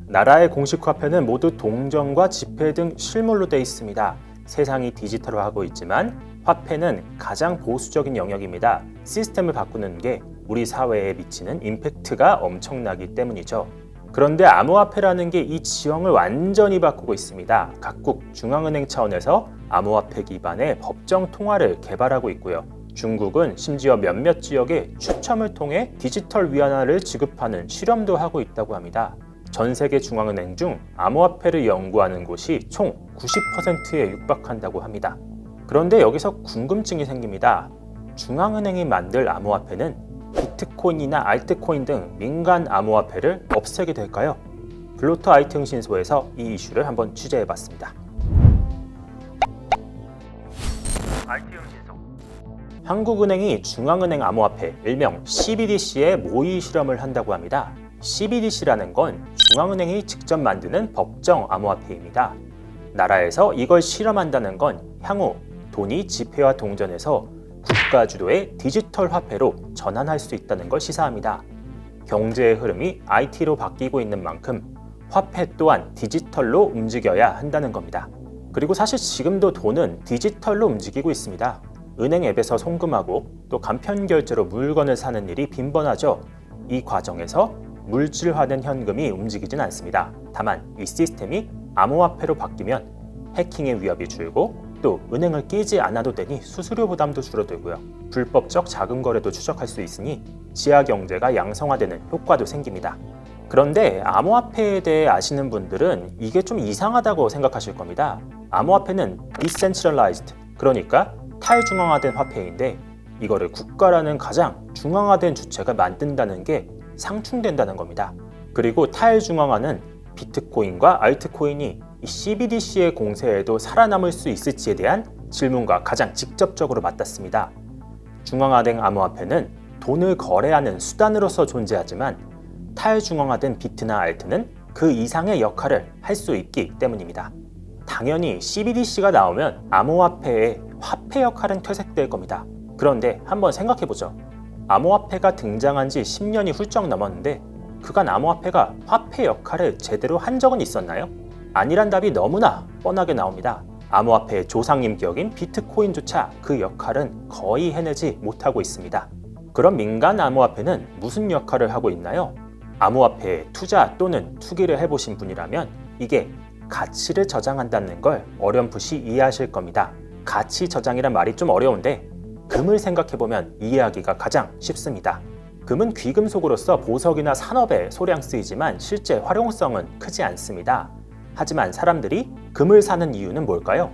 나라의 공식 화폐는 모두 동전과 지폐 등 실물로 되어 있습니다. 세상이 디지털화하고 있지만 화폐는 가장 보수적인 영역입니다. 시스템을 바꾸는 게 우리 사회에 미치는 임팩트가 엄청나기 때문이죠. 그런데 암호화폐라는 게 이 지형을 완전히 바꾸고 있습니다. 각국 중앙은행 차원에서 암호화폐 기반의 법정 통화를 개발하고 있고요. 중국은 심지어 몇몇 지역에 추첨을 통해 디지털 위안화를 지급하는 실험도 하고 있다고 합니다. 전 세계 중앙은행 중 암호화폐를 연구하는 곳이 총 90%에 육박한다고 합니다. 그런데 여기서 궁금증이 생깁니다. 중앙은행이 만들 암호화폐는 비트코인이나 알트코인 등 민간 암호화폐를 없애게 될까요? 블루터 IT 흥신소에서 이 이슈를 한번 취재해봤습니다. 한국은행이 중앙은행 암호화폐, 일명 CBDC의 모의 실험을 한다고 합니다. CBDC라는 건 중앙은행이 직접 만드는 법정 암호화폐입니다. 나라에서 이걸 실험한다는 건 향후 돈이 지폐와 동전에서 국가 주도의 디지털 화폐로 전환할 수 있다는 걸 시사합니다. 경제의 흐름이 IT로 바뀌고 있는 만큼 화폐 또한 디지털로 움직여야 한다는 겁니다. 그리고 사실 지금도 돈은 디지털로 움직이고 있습니다. 은행 앱에서 송금하고 또 간편 결제로 물건을 사는 일이 빈번하죠. 이 과정에서 물질화된 현금이 움직이진 않습니다. 다만 이 시스템이 암호화폐로 바뀌면 해킹의 위협이 줄고 또 은행을 끼지 않아도 되니 수수료 부담도 줄어들고요. 불법적 자금 거래도 추적할 수 있으니 지하 경제가 양성화되는 효과도 생깁니다. 그런데 암호화폐에 대해 아시는 분들은 이게 좀 이상하다고 생각하실 겁니다. 암호화폐는 decentralized, 그러니까 탈중앙화된 화폐인데 이거를 국가라는 가장 중앙화된 주체가 만든다는 게 상충된다는 겁니다. 그리고 탈중앙화는 비트코인과 알트코인이 이 CBDC의 공세에도 살아남을 수 있을지에 대한 질문과 가장 직접적으로 맞닿습니다. 중앙화된 암호화폐는 돈을 거래하는 수단으로서 존재하지만 탈중앙화된 비트나 알트는 그 이상의 역할을 할 수 있기 때문입니다. 당연히 CBDC가 나오면 암호화폐의 화폐 역할은 퇴색될 겁니다. 그런데 한번 생각해보죠. 암호화폐가 등장한 지 10년이 훌쩍 넘었는데 그간 암호화폐가 화폐 역할을 제대로 한 적은 있었나요? 아니란 답이 너무나 뻔하게 나옵니다. 암호화폐의 조상님 격인 비트코인조차 그 역할은 거의 해내지 못하고 있습니다. 그럼 민간 암호화폐는 무슨 역할을 하고 있나요? 암호화폐에 투자 또는 투기를 해보신 분이라면 이게 가치를 저장한다는 걸 어렴풋이 이해하실 겁니다. 가치 저장이란 말이 좀 어려운데 금을 생각해보면 이해하기가 가장 쉽습니다. 금은 귀금속으로서 보석이나 산업에 소량 쓰이지만 실제 활용성은 크지 않습니다. 하지만 사람들이 금을 사는 이유는 뭘까요?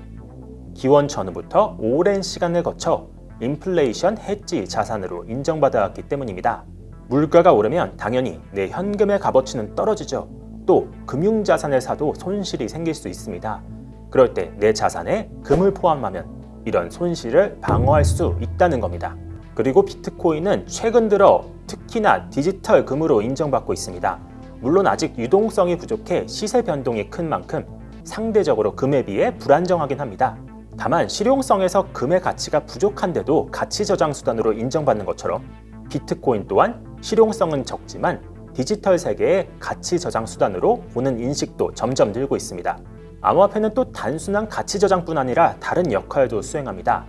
기원 전후부터 오랜 시간을 거쳐 인플레이션 해지 자산으로 인정받아왔기 때문입니다. 물가가 오르면 당연히 내 현금의 값어치는 떨어지죠. 또 금융자산을 사도 손실이 생길 수 있습니다. 그럴 때 내 자산에 금을 포함하면 이런 손실을 방어할 수 있다는 겁니다. 그리고 비트코인은 최근 들어 특히나 디지털 금으로 인정받고 있습니다. 물론 아직 유동성이 부족해 시세 변동이 큰 만큼 상대적으로 금에 비해 불안정하긴 합니다. 다만 실용성에서 금의 가치가 부족한데도 가치 저장 수단으로 인정받는 것처럼 비트코인 또한 실용성은 적지만 디지털 세계의 가치 저장 수단으로 보는 인식도 점점 늘고 있습니다. 암호화폐는 또 단순한 가치 저장뿐 아니라 다른 역할도 수행합니다.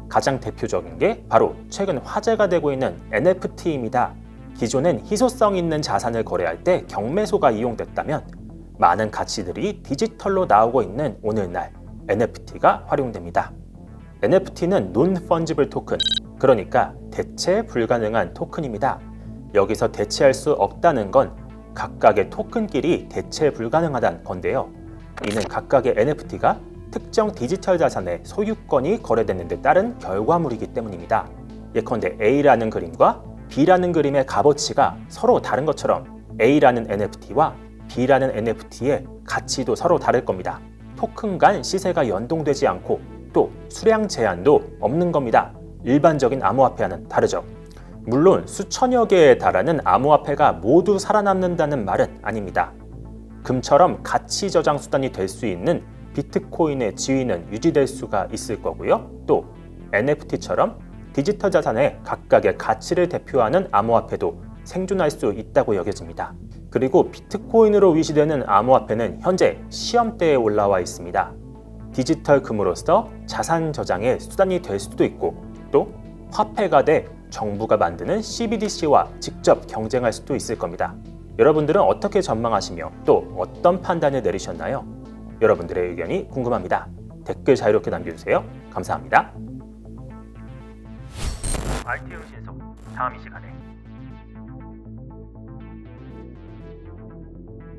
가장 대표적인 게 바로 최근 화제가 되고 있는 NFT입니다. 기존엔 희소성 있는 자산을 거래할 때 경매소가 이용됐다면 많은 가치들이 디지털로 나오고 있는 오늘날 NFT가 활용됩니다. NFT는 Non-Fungible Token, 그러니까 대체 불가능한 토큰입니다. 여기서 대체할 수 없다는 건 각각의 토큰끼리 대체 불가능하다는 건데요. 이는 각각의 NFT가 특정 디지털 자산의 소유권이 거래되는 데 따른 결과물이기 때문입니다. 예컨대 A라는 그림과 B라는 그림의 값어치가 서로 다른 것처럼 A라는 NFT와 B라는 NFT의 가치도 서로 다를 겁니다. 토큰 간 시세가 연동되지 않고 또 수량 제한도 없는 겁니다. 일반적인 암호화폐와는 다르죠. 물론 수천여 개에 달하는 암호화폐가 모두 살아남는다는 말은 아닙니다. 금처럼 가치 저장 수단이 될 수 있는 비트코인의 지위는 유지될 수가 있을 거고요. 또 NFT처럼 디지털 자산의 각각의 가치를 대표하는 암호화폐도 생존할 수 있다고 여겨집니다. 그리고 비트코인으로 위시되는 암호화폐는 현재 시험대에 올라와 있습니다. 디지털 금으로서 자산 저장의 수단이 될 수도 있고 또 화폐가 돼 정부가 만드는 CBDC와 직접 경쟁할 수도 있을 겁니다. 여러분들은 어떻게 전망하시며 또 어떤 판단을 내리셨나요? 여러분들의 의견이 궁금합니다. 댓글 자유롭게 남겨주세요. 감사합니다. RT의 신속 다음 이 시간에